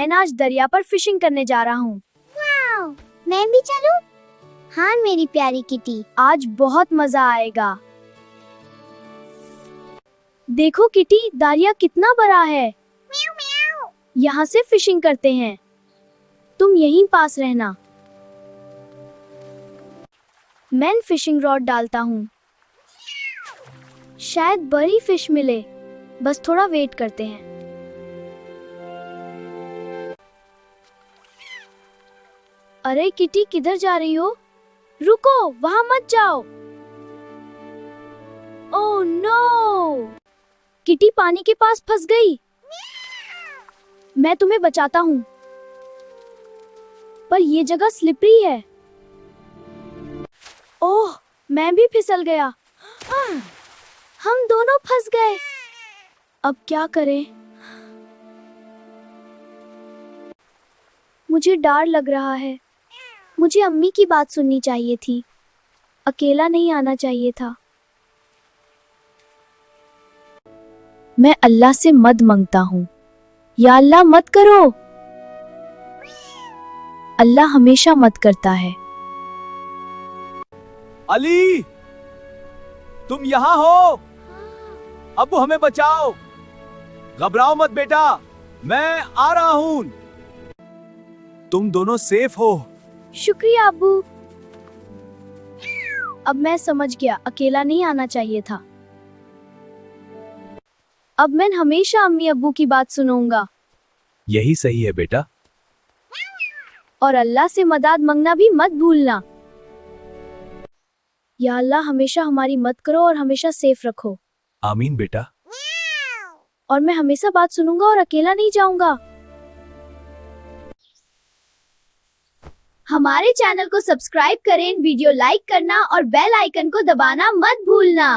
मैं आज दरिया पर फिशिंग करने जा रहा हूँ। वाओ, मैं भी चलूं? हाँ मेरी प्यारी किटी। आज बहुत मजा आएगा। देखो किटी, दरिया कितना बड़ा है। म्याऊ म्याऊ। यहाँ से फिशिंग करते हैं। तुम यहीं पास रहना। मैं फिशिंग रॉड डालता हूँ। शायद बड़ी फिश मिले। बस थोड़ा वेट करते हैं। अरे किटी, किधर जा रही हो? रुको, वहां मत जाओ। Oh no! किटी पानी के पास फंस गई। मैं तुम्हें बचाता हूँ, पर ये जगह स्लिपरी है। ओह, मैं भी फिसल गया। हम दोनों फंस गए। अब क्या करें? मुझे डर लग रहा है। मुझे अम्मी की बात सुननी चाहिए थी। अकेला नहीं आना चाहिए था। मैं अल्लाह से मदद मांगता हूँ। या अल्लाह मत करो। अल्लाह हमेशा मदद करता है। अली, तुम यहाँ हो? अब्बू हमें बचाओ। घबराओ मत बेटा, मैं आ रहा हूँ। तुम दोनों सेफ हो। शुक्रिया अब्बू। अब मैं समझ गया, अकेला नहीं आना चाहिए था। अब मैं हमेशा अम्मी अब्बू की बात सुनूंगा। यही सही है बेटा। और अल्लाह से मदद मांगना भी मत भूलना। या अल्लाह हमेशा हमारी मदद करो और हमेशा सेफ रखो। आमीन बेटा। और मैं हमेशा बात सुनूंगा और अकेला नहीं जाऊंगा। हमारे चैनल को सब्सक्राइब करें, वीडियो लाइक करना और बेल आइकन को दबाना मत भूलना।